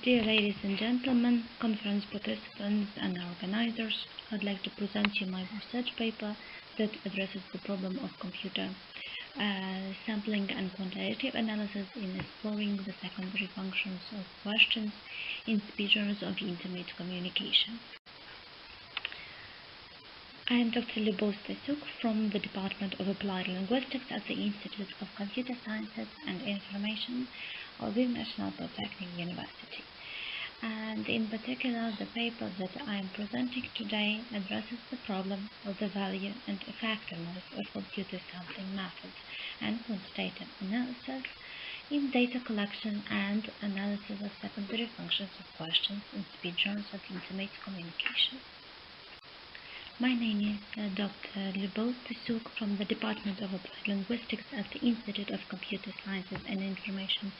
Dear ladies and gentlemen, conference participants and organizers, I'd like to present you my research paper that addresses the problem of computer sampling and quantitative analysis in exploring the secondary functions of questions in speech genres of intimate communication. I am Dr. Liubov Stasiuk from the Department of Applied Linguistics at the Institute of Computer Sciences and Information of Lviv National Polytechnik University. And in particular, the paper that I am presenting today addresses the problem of the value and effectiveness of computer sampling methods and quantitative analysis in data collection and analysis of secondary functions of questions in speech genres of intimate communication. My name is Dr. Liubov Stasiuk from the Department of Applied Linguistics at the Institute of Computer Sciences and Information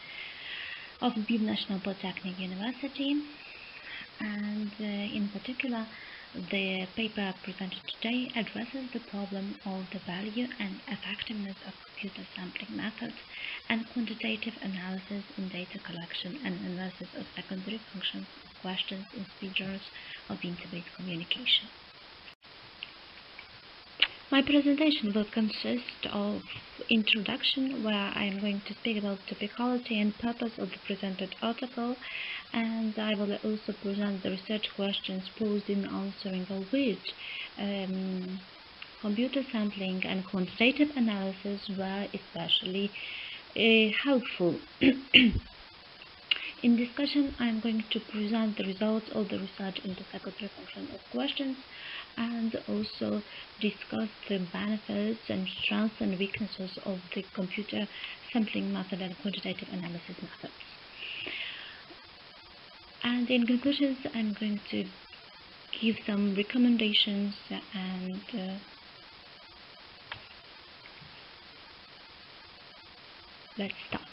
of Lviv National Polytechnik University, and in particular, the paper presented today addresses the problem of the value and effectiveness of computer sampling methods and quantitative analysis in data collection and analysis of secondary functions of questions in speech genres of intimate communication. My presentation will consist of introduction, where I am going to speak about topicality and purpose of the presented article, and I will also present the research questions posed in answering of which computer sampling and quantitative analysis were especially helpful. In discussion, I am going to present the results of the research into secondary function of questions and also discuss the benefits and strengths and weaknesses of the computer sampling method and quantitative analysis methods. And in conclusions, I'm going to give some recommendations and let's start.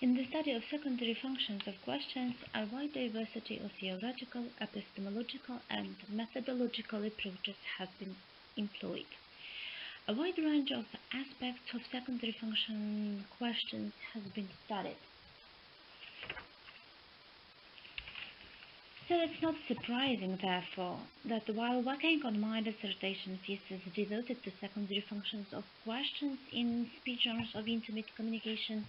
In the study of secondary functions of questions, a wide diversity of theoretical, epistemological, and methodological approaches have been employed. A wide range of aspects of secondary function questions has been studied. So it's not surprising, therefore, that while working on my dissertation thesis devoted to secondary functions of questions in speech genres of intimate communication,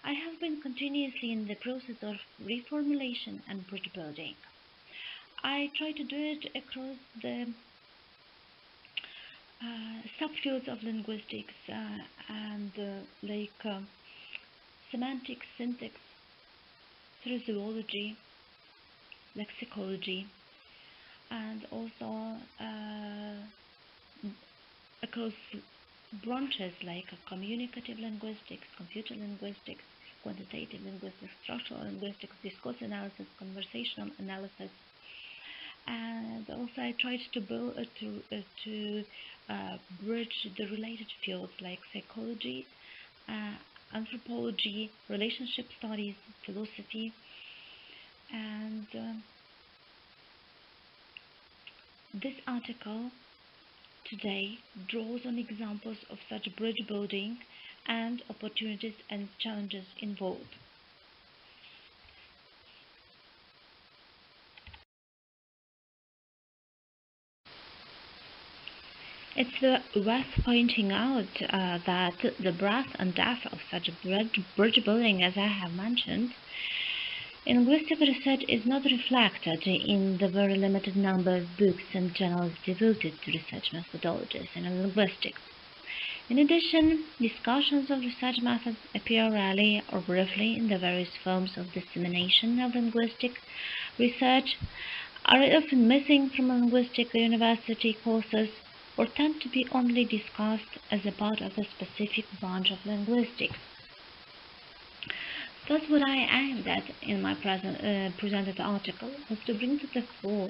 I have been continuously in the process of reformulation and bridge building. I try to do it across the subfields of linguistics and semantics, syntax, phraseology, lexicology, and also across branches like communicative linguistics, computer linguistics, quantitative linguistics, structural linguistics, discourse analysis, conversational analysis, and also I tried to bridge the related fields like psychology, anthropology, relationship studies, philosophy, and this article today draws on examples of such bridge building and opportunities and challenges involved. It's worth pointing out that the breadth and depth of such bridge building, as I have mentioned, in linguistic research is not reflected in the very limited number of books and journals devoted to research methodologies in linguistics. In addition, discussions of research methods appear rarely or briefly in the various forms of dissemination of linguistic research, are often missing from linguistic university courses, or tend to be only discussed as a part of a specific branch of linguistics. Thus, what I aimed at in my presented article was to bring to the fore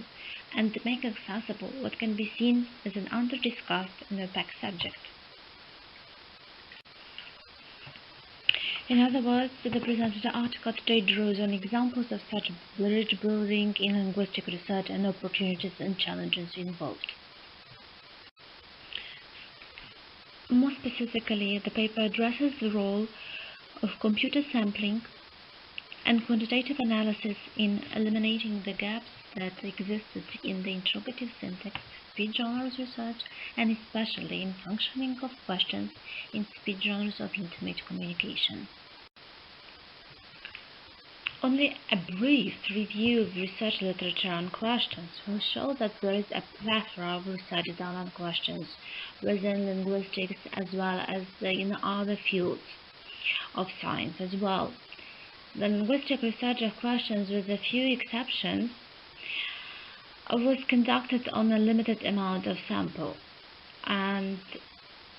and to make accessible what can be seen as an under-discussed and opaque subject. In other words, the presented article today draws on examples of such bridge building in linguistic research and opportunities and challenges involved. More specifically, the paper addresses the role of computer sampling and quantitative analysis in eliminating the gaps that existed in the interrogative syntax, speech genres research, and especially in functioning of questions in speech genres of intimate communication. Only a brief review of research literature on questions will show that there is a plethora of research done on questions within linguistics as well as in other fields of science as well. The linguistic research of questions, with a few exceptions, was conducted on a limited amount of sample, and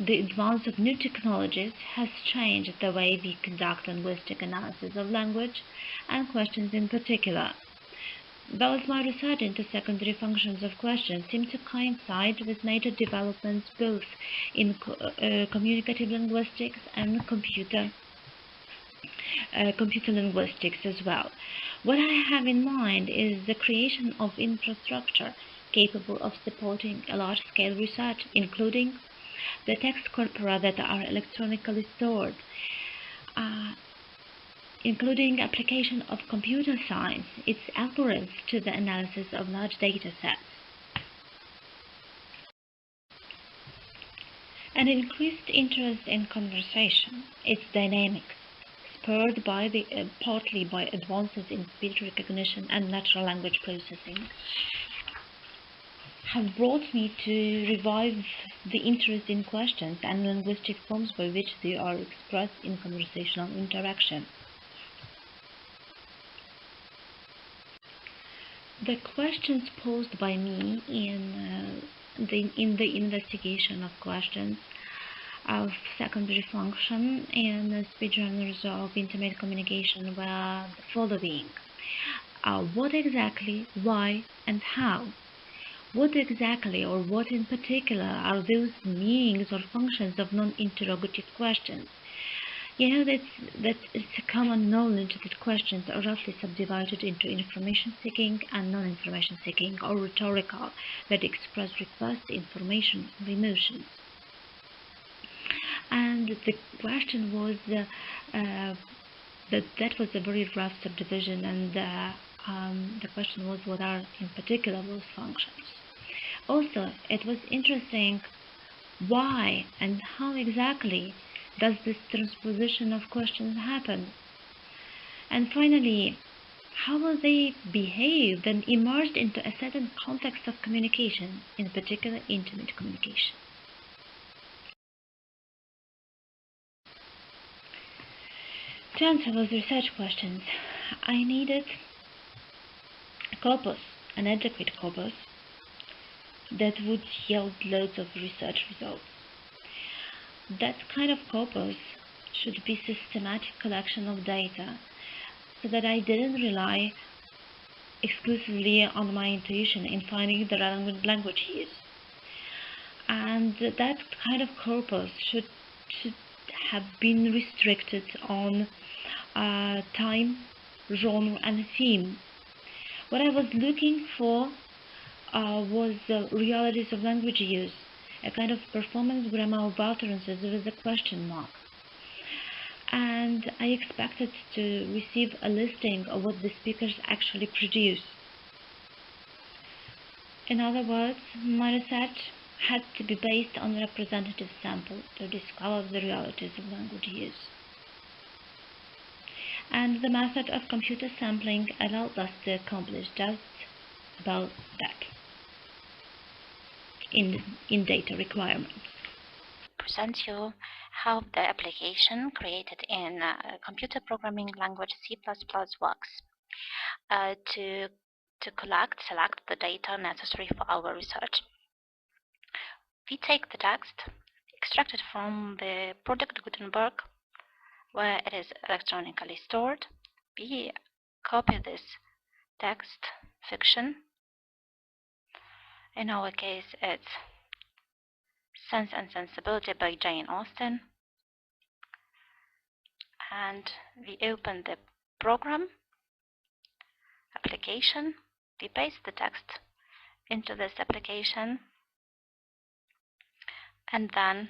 the advance of new technologies has changed the way we conduct linguistic analysis of language and questions in particular. Both my research into secondary functions of questions seem to coincide with major developments both in communicative linguistics and computer linguistics as well. What I have in mind is the creation of infrastructure capable of supporting a large-scale research, including the text corpora that are electronically stored, including application of computer science, its algorithms to the analysis of large data sets. An increased interest in conversation, its dynamics, spurred by partly by advances in speech recognition and natural language processing, have brought me to revive the interest in questions and linguistic forms by which they are expressed in conversational interaction. The questions posed by me in the investigation of questions of secondary function in speech genres of intimate communication were the following. What exactly, why, and how? What exactly or what in particular are those meanings or functions of non-interrogative questions? You know that it's a common knowledge that questions are roughly subdivided into information seeking and non-information seeking, or rhetorical, that express requests, information, or emotions. And the question was that was a very rough subdivision, and the question was what are in particular those functions. Also, it was interesting why and how exactly does this transposition of questions happen? And finally, how will they behave when immersed into a certain context of communication, in particular intimate communication? To answer those research questions, I needed a corpus, an adequate corpus, that would yield loads of research results. That kind of corpus should be systematic collection of data, so that I didn't rely exclusively on my intuition in finding the relevant language use. And that kind of corpus should have been restricted on time, genre, and theme. What I was looking for was the realities of language use, a kind of performance grammar of occurrences with a question mark. And I expected to receive a listing of what the speakers actually produce. In other words, my research had to be based on representative sample to discover the realities of language use. And the method of computer sampling allowed us to accomplish just about that in data requirements. Present you how the application created in computer programming language C++ works to select the data necessary for our research. We take the text extracted from the Project Gutenberg, where it is electronically stored. We copy this text fiction. In our case, it's Sense and Sensibility by Jane Austen. And we open the program application. We paste the text into this application, and then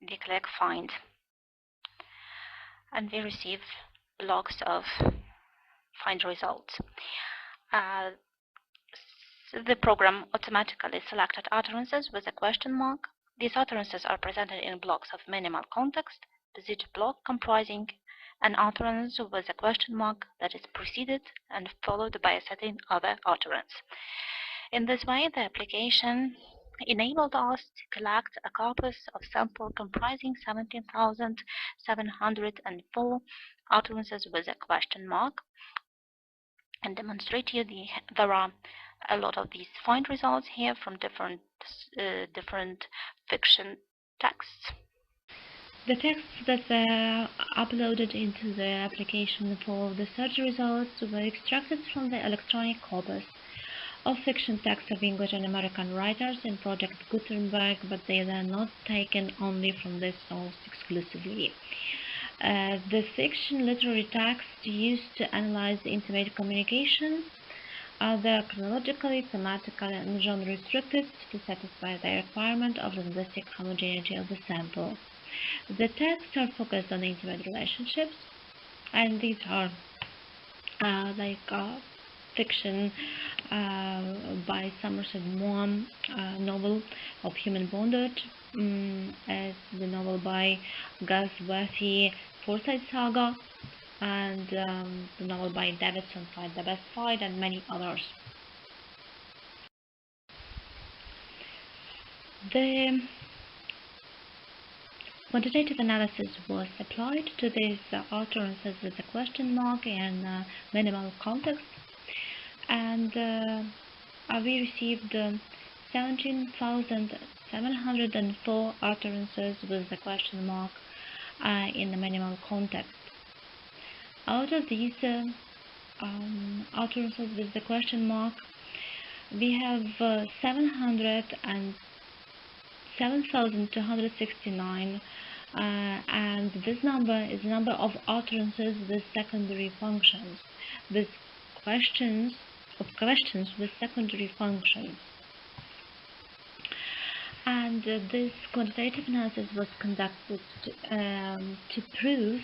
we click Find. And we receive logs of find results. The program automatically selected utterances with a question mark. These utterances are presented in blocks of minimal context, with each block comprising an utterance with a question mark that is preceded and followed by a setting other utterance. In this way, the application enabled us to collect a corpus of sample comprising 17,704 utterances with a question mark, and demonstrate here there are a lot of these find results here from different fiction texts. The texts that were uploaded into the application for the search results were extracted from the electronic corpus of fiction texts of English and American writers in Project Gutenberg, but they were not taken only from this source exclusively. The fiction literary texts used to analyze intimate communication are the chronologically, thematically, and genre-restricted to satisfy the requirement of linguistic homogeneity of the sample. The texts are focused on intimate relationships, and these are fiction by Somerset Maugham, novel of human bondage, as the novel by Galsworthy, Forsyth Saga, and the novel by Davidson, Fight the Best Fight, and many others. The quantitative analysis was applied to these utterances with a question mark and minimal context, and we received 17,704 utterances with a question mark in the minimal context. Out of these utterances with the question mark, we have 7,269, and this number is the number of utterances with secondary functions, with questions with secondary functions. And this quantitative analysis was conducted to prove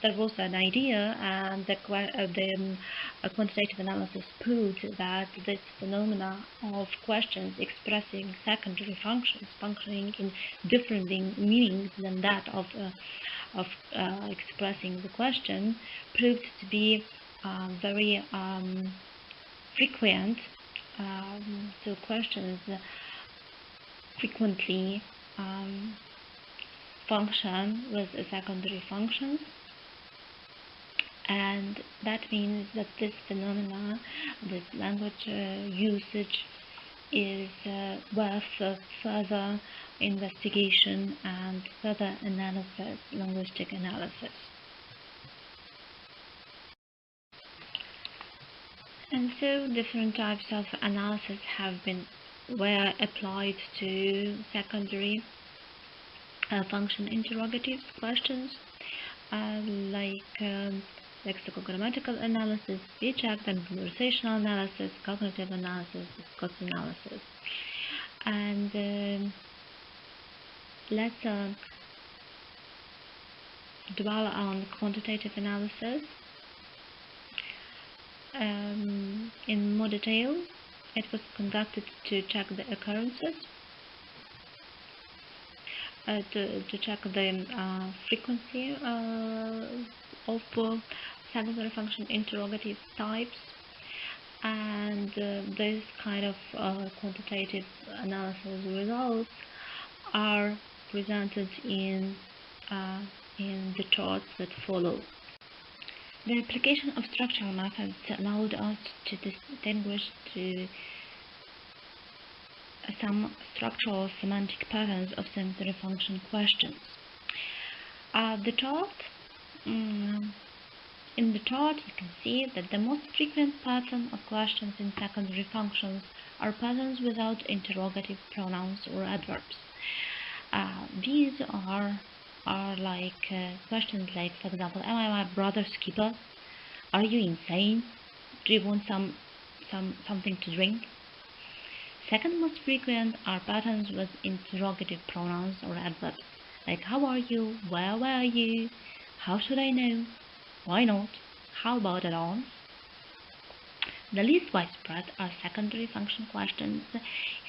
there was an idea, and the quantitative analysis proved that this phenomena of questions expressing secondary functions, functioning in different meanings than that of expressing the question, proved to be very frequent. So questions frequently function with secondary functions, and that means that this phenomena, this language usage, is worth further investigation and further analysis, linguistic analysis. And so different types of analysis were applied to secondary function interrogatives questions, like lexical grammatical analysis, speech act and conversational analysis, cognitive analysis, discourse analysis. And let's dwell on quantitative analysis in more detail. It was conducted to check the occurrences, to check the frequency of secondary function interrogative types, and this kind of quantitative analysis results are presented in the charts that follow. The application of structural methods allowed us to distinguish some structural semantic patterns of secondary function questions. In the chart, you can see that the most frequent pattern of questions in secondary functions are patterns without interrogative pronouns or adverbs. These are like questions like, for example, am I my brother's keeper? Are you insane? Do you want something to drink? Second most frequent are patterns with interrogative pronouns or adverbs, like how are you? Where were you? How should I know? Why not? How about alone? The least widespread are secondary function questions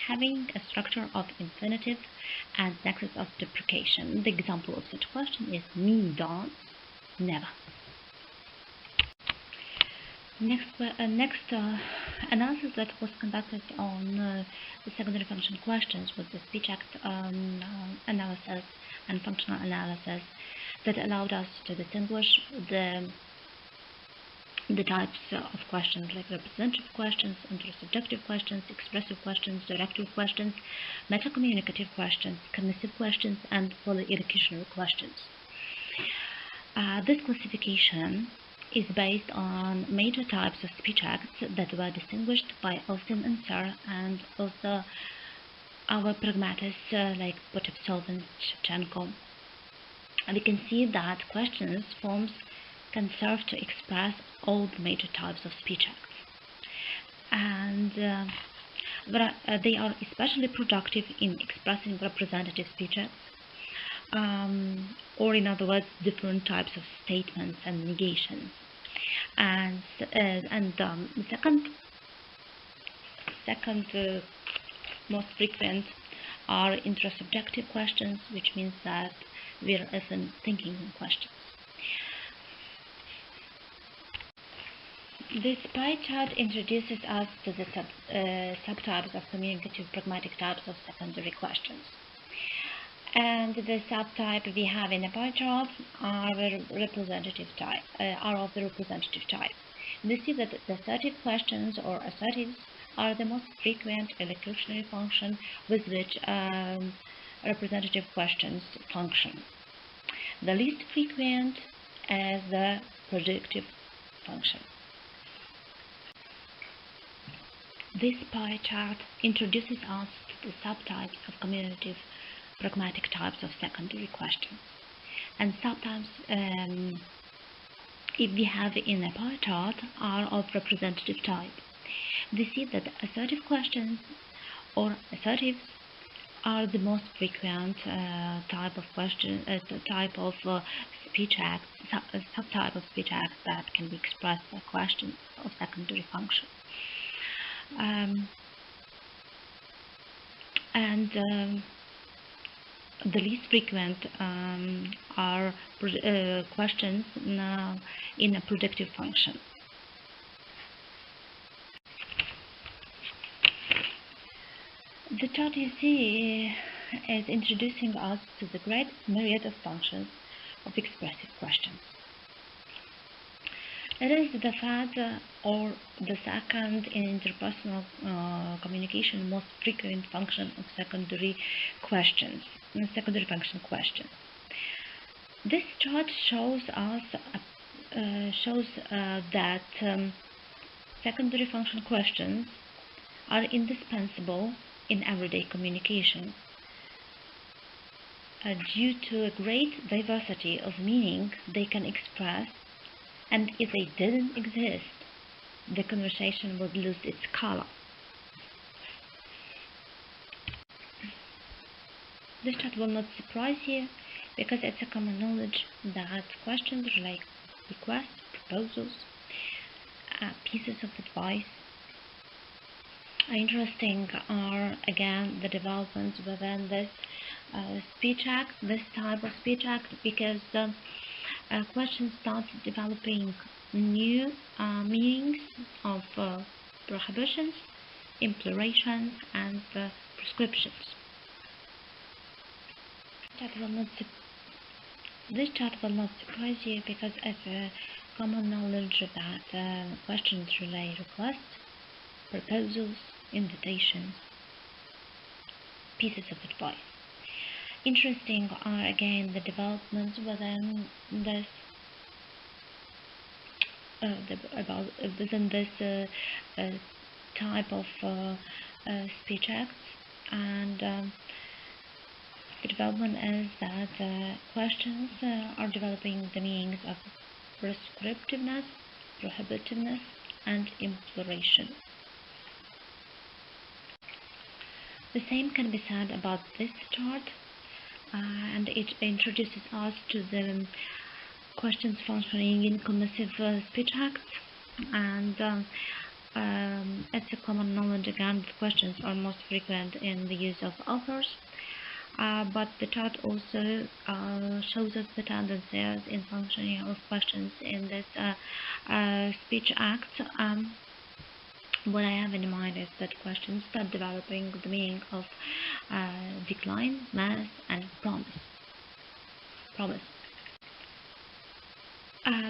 having a structure of infinitive and nexus of deprecation. The example of such question is me dance, never. Next analysis that was conducted on the secondary function questions was the speech act analysis and functional analysis that allowed us to distinguish the types of questions like representative questions, intersubjective questions, expressive questions, directive questions, metacommunicative questions, cognitive questions, and polyelocutionary questions. This classification is based on major types of speech acts that were distinguished by Austin and Serre, and also our pragmatists like Polytechnik and Shevchenko. We can see that questions forms can serve to express all the major types of speech acts, and they are especially productive in expressing representative speech acts, or in other words, different types of statements and negations. And the second most frequent are intrasubjective questions, which means that we are often thinking in questions. This pie chart introduces us to the subtypes of communicative pragmatic types of secondary questions. And the subtype we have in the pie chart are the representative type. We see that the assertive questions or assertives are the most frequent elocutionary function with which representative questions function. The least frequent is the predictive function. This pie chart introduces us to the subtypes of communicative pragmatic types of secondary questions. And subtypes if we have in a pie chart are of representative type. We see that assertive questions or assertives are the most frequent type of question, type of speech acts, subtype of speech acts that can be expressed by questions of secondary function. The least frequent are questions in a predictive function. The chart you see is introducing us to the great myriad of functions of expressive questions. It is the third or the second in interpersonal communication most frequent function of secondary questions, secondary function questions. This chart shows us that secondary function questions are indispensable in everyday communication due to a great diversity of meaning they can express. And if they didn't exist, the conversation would lose its color. This chart will not surprise you because it's a common knowledge that questions like requests, proposals, pieces of advice. Interesting are again the developments within this speech act, this type of speech act, because questions start developing new meanings of prohibitions, implorations, and prescriptions. This chart will not surprise you because it's a common knowledge that questions relay requests, proposals, invitations, pieces of advice. Interesting are again the developments within this type of speech acts, and the development is that questions are developing the meanings of prescriptiveness, prohibitiveness, and imploration. The same can be said about this chart, and it introduces us to the questions functioning in cognitive speech acts, and It's a common knowledge again that questions are most frequent in the use of authors, but the chart also shows us the tendencies in functioning of questions in this speech act. What I have in mind is that questions start developing the meaning of decline, mass, and promise.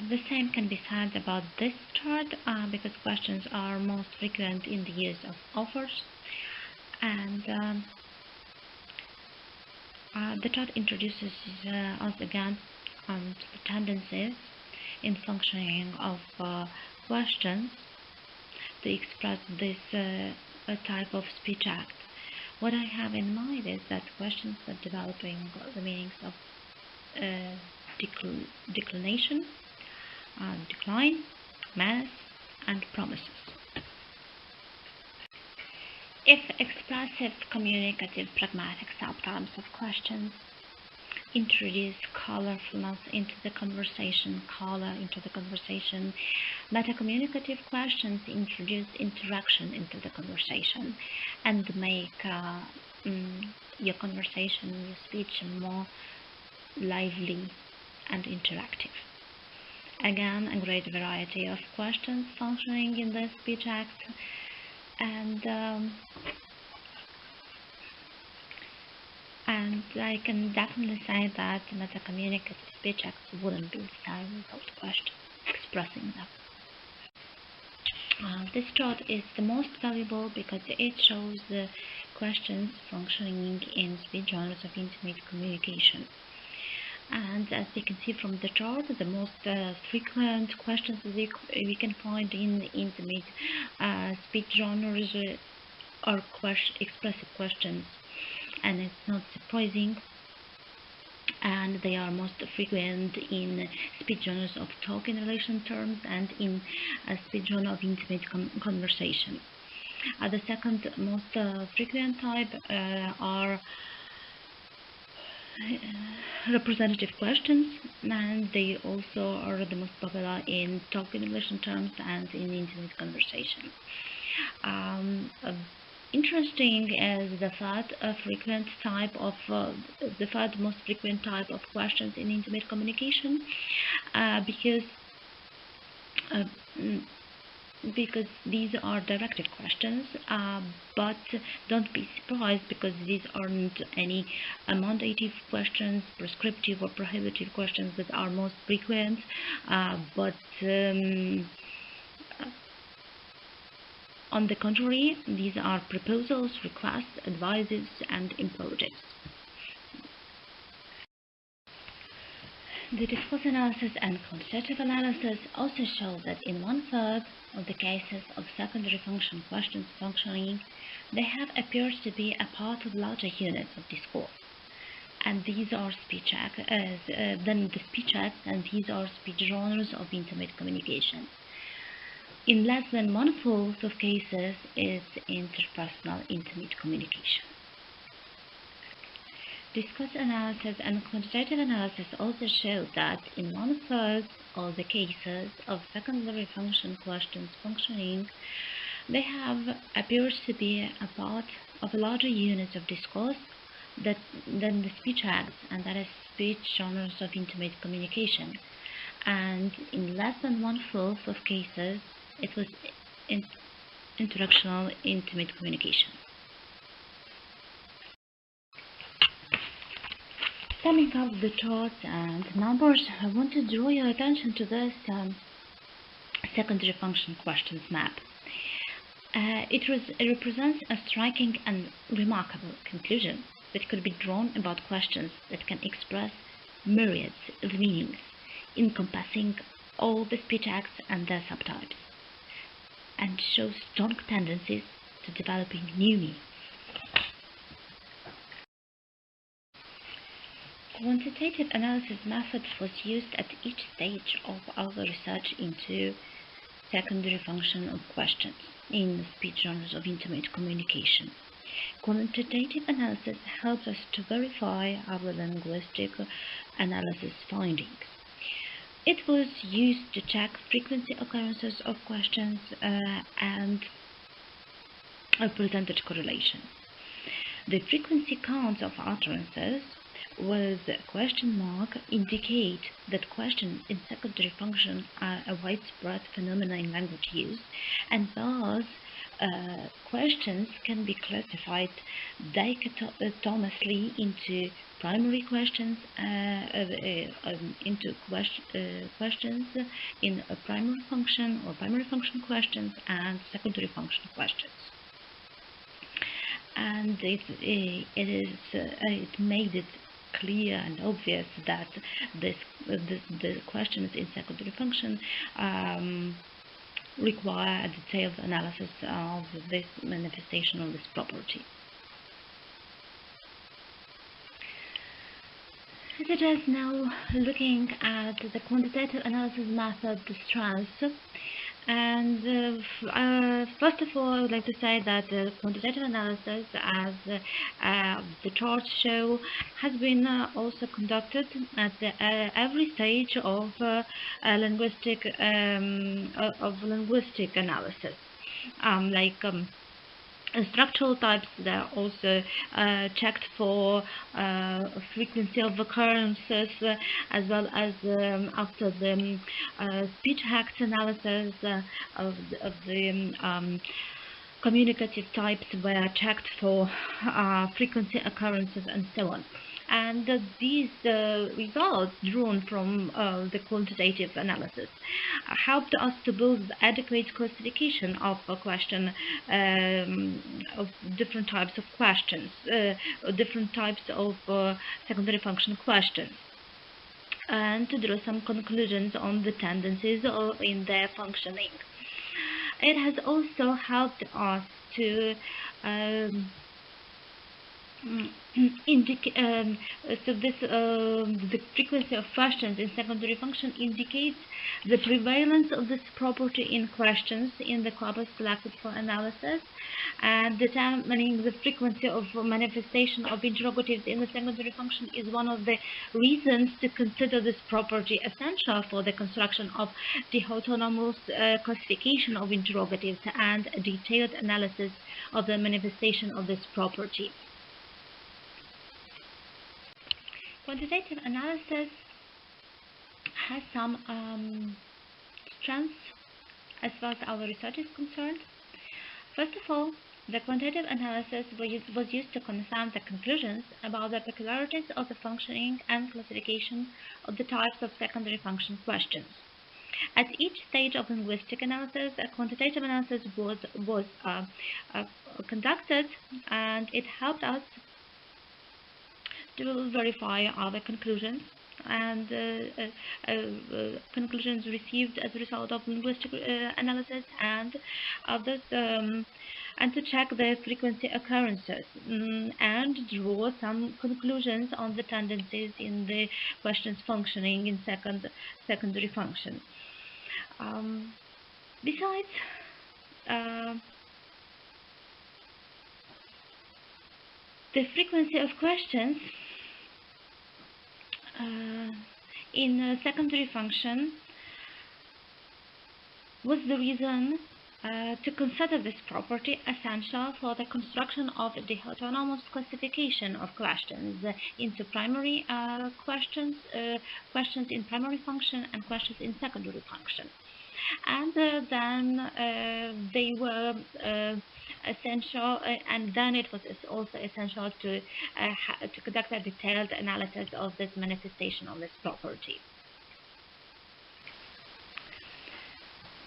The same can be said about this chart because questions are most frequent in the use of authors, and the chart introduces us again to the tendencies in functioning of questions to express this type of speech act. What I have in mind is that questions are developing the meanings of declination, decline, mass, and promises. If expressive, communicative, pragmatic subtypes of questions introduce colorfulness into the conversation, meta-communicative questions introduce interaction into the conversation and make your conversation, your speech more lively and interactive. Again, a great variety of questions functioning in the speech act, and I can definitely say that meta-communicative speech acts wouldn't be the same without questions expressing them. This chart is the most valuable because it shows the questions functioning in speech genres of intimate communication. And as you can see from the chart, the most frequent questions we can find in intimate speech genres are expressive questions, and it's not surprising, and they are most frequent in speech genres of talk in relation terms and in speech genre of intimate conversation. The second most frequent type are representative questions, and they also are the most popular in talk in relation terms and in intimate conversation. Interesting is the third most frequent type of questions in intimate communication, because these are directed questions, but don't be surprised because these aren't any mandative questions, prescriptive or prohibitive questions that are most frequent, but on the contrary, these are proposals, requests, advices, and imperatives. The discourse analysis and quantitative analysis also show that in 1/3 of the cases of secondary function questions functioning, they have appeared to be a part of larger units of discourse, and these are speech acts, and these are speech genres of intimate communication. In less than 1/4 of cases is interpersonal intimate communication. Discourse analysis and quantitative analysis also show that in 1/3 of the cases of secondary function questions functioning, they have appears to be a part of larger units of discourse than the speech acts, and that is speech genres of intimate communication. And in less than 1/4 of cases, it was interactional intimate communication. Summing up the charts and numbers, I want to draw your attention to this secondary function questions map. It represents a striking and remarkable conclusion that could be drawn about questions that can express myriads of meanings, encompassing all the speech acts and their subtypes, and shows strong tendencies to developing new meanings. Quantitative analysis method was used at each stage of our research into secondary function of questions in speech genres of intimate communication. Quantitative analysis helps us to verify our linguistic analysis findings. It was used to check frequency occurrences of questions and percentage correlations. The frequency count of utterances with a question mark indicate that questions in secondary functions are a widespread phenomenon in language use, and thus questions can be classified dichotomously into primary questions questions in a primary function or primary function questions and secondary function questions. And it made it clear and obvious that the questions in secondary function require a detailed analysis of this manifestation of this property. Let us now looking at the quantitative analysis method strengths. And first of all, I would like to say that quantitative analysis, as the charts show, has been also conducted at every stage of linguistic analysis, structural types. They are also checked for frequency of occurrences, as well as after the speech hacks analysis of the communicative types were checked for frequency occurrences and so on. And these results drawn from the quantitative analysis helped us to build adequate classification of a question, of different types of questions, different types of secondary function questions, and to draw some conclusions on the tendencies in their functioning. It has also helped us to indicate the frequency of questions in secondary function indicates the prevalence of this property in questions in the corpus selected for analysis, and determining the frequency of manifestation of interrogatives in the secondary function is one of the reasons to consider this property essential for the construction of the autonomous classification of interrogatives and a detailed analysis of the manifestation of this property. Quantitative analysis has some strengths as far as our research is concerned. First of all, the quantitative analysis was used to confirm the conclusions about the peculiarities of the functioning and classification of the types of secondary function questions. At each stage of linguistic analysis, a quantitative analysis was conducted, and it helped us to verify our conclusions and conclusions received as a result of linguistic analysis, and others, and to check the frequency occurrences and draw some conclusions on the tendencies in the questions functioning in secondary function. Besides, the frequency of questions in secondary function was the reason to consider this property essential for the construction of the autonomous classification of questions into primary questions, questions in primary function, and questions in secondary function. And then they were essential, and then it was also essential to conduct a detailed analysis of this manifestation of this property.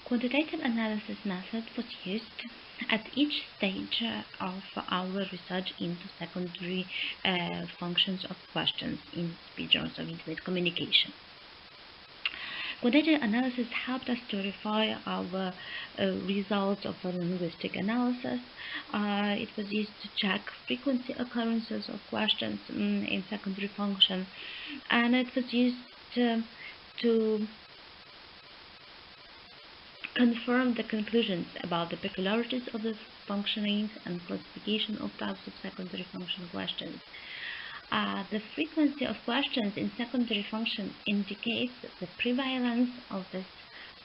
Quantitative analysis method was used at each stage of our research into secondary functions of questions in speech or intimate communication. Quantitative analysis helped us to verify our results of a linguistic analysis. It was used to check frequency occurrences of questions in secondary function, and it was used to confirm the conclusions about the peculiarities of the functioning and classification of types of secondary function questions. The frequency of questions in secondary function indicates the prevalence of this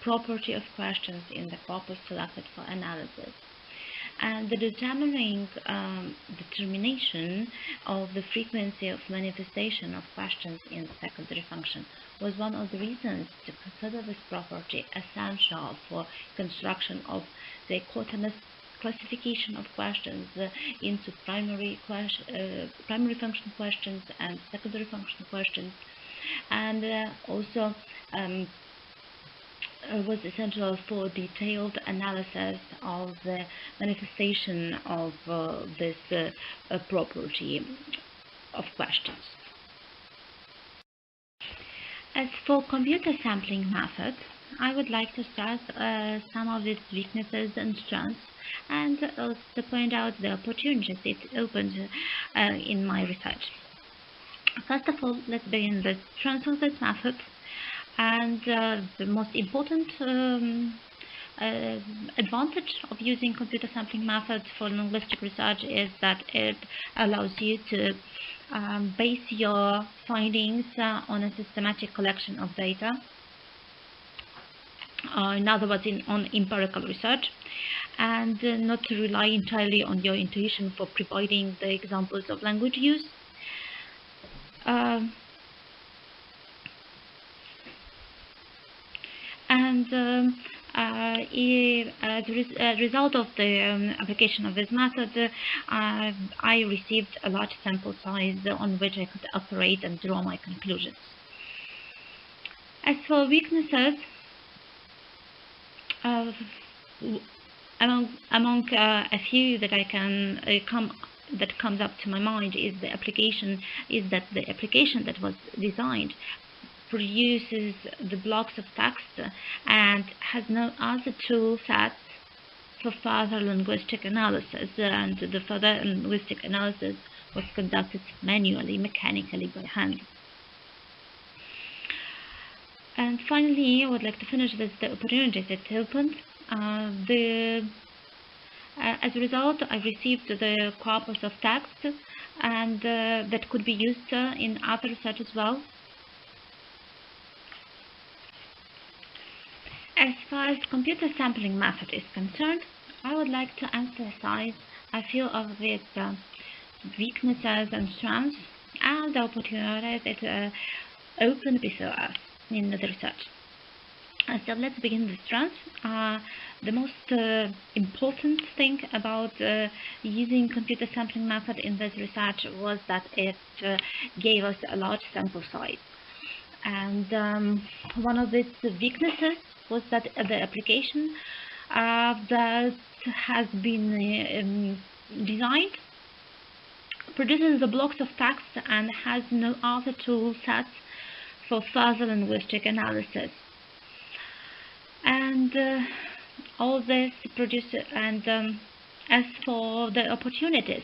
property of questions in the corpus selected for analysis. And the determination of the frequency of manifestation of questions in the secondary function was one of the reasons to consider this property essential for construction of the dichotomous classification of questions into primary function questions and secondary function questions, and also was essential for detailed analysis of the manifestation of this property of questions. As for computer sampling method, I would like to stress some of its weaknesses and strengths, and also to point out the opportunities it opened in my research. First of all, let's begin with the strengths of this method. And the most important advantage of using computer sampling methods for linguistic research is that it allows you to base your findings on a systematic collection of data. In other words, on empirical research, and not to rely entirely on your intuition for providing the examples of language use. As a result of the application of this method, I received a large sample size on which I could operate and draw my conclusions. As for weaknesses, among a few that I can that comes up to my mind is that the application that was designed produces the blocks of text and has no other tool sets for further linguistic analysis, and the further linguistic analysis was conducted manually, mechanically, by hand. And finally, I would like to finish with the opportunities it opened. As a result, I received the corpus of text, and that could be used in other research as well. As far as computer sampling method is concerned, I would like to emphasize a few of its weaknesses and strengths and the opportunities it opened before us in the research. So let's begin with strengths. The most important thing about using computer sampling method in this research was that it gave us a large sample size. And one of its weaknesses was that the application that has been designed produces the blocks of text and has no other tool sets for further linguistic analysis. And all this produces, and as for the opportunities,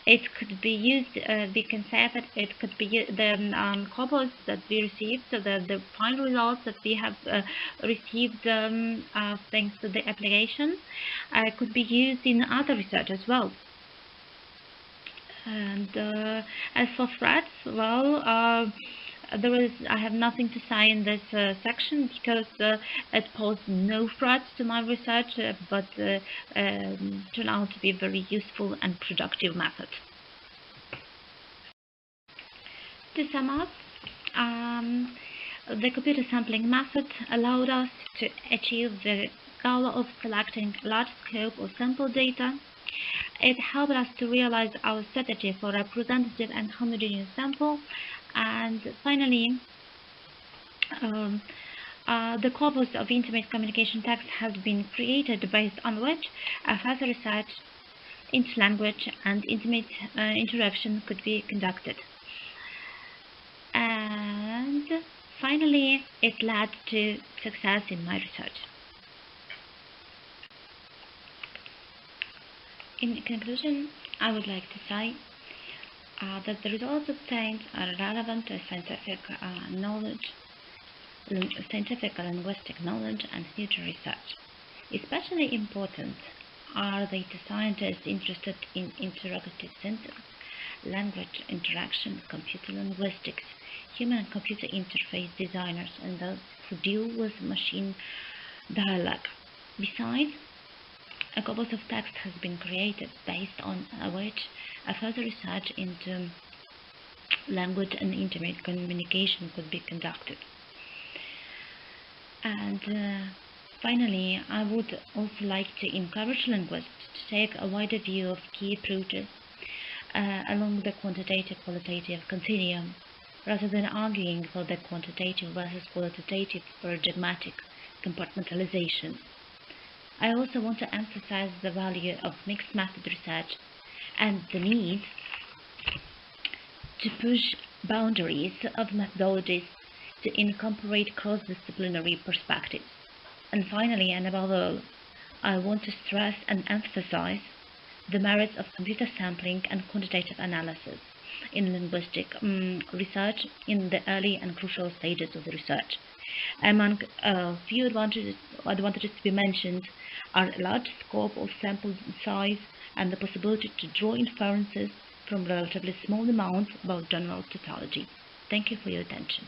it could be used, we can say that it could be the corpus that we received, so the final results that we have received thanks to the application could be used in other research as well. And as for threats, well, I have nothing to say in this section because it posed no threats to my research, but turned out to be a very useful and productive method. To sum up, the computer sampling method allowed us to achieve the goal of collecting a large scope of sample data. It helped us to realize our strategy for representative and homogeneous sample. And finally, the corpus of intimate communication text has been created based on which further research into language and intimate interaction could be conducted. And finally, it led to success in my research. In conclusion, I would like to say that the results obtained are relevant to scientific knowledge, scientific linguistic knowledge and future research. Especially important are they to scientists interested in interrogative syntax language interaction, computer linguistics, human and computer interface designers, and those who deal with machine dialogue. Besides, a corpus of text has been created based on which a further research into language and internet communication could be conducted. And finally, I would also like to encourage linguists to take a wider view of key approaches along the quantitative-qualitative continuum, rather than arguing for the quantitative versus qualitative paradigmatic compartmentalization. I also want to emphasize the value of mixed method research and the need to push boundaries of methodologies to incorporate cross-disciplinary perspectives. And finally, and above all, I want to stress and emphasize the merits of computer sampling and quantitative analysis in linguistic research in the early and crucial stages of the research. Among a few advantages to be mentioned are a large scope of sample size and the possibility to draw inferences from relatively small amounts about general totality. Thank you for your attention.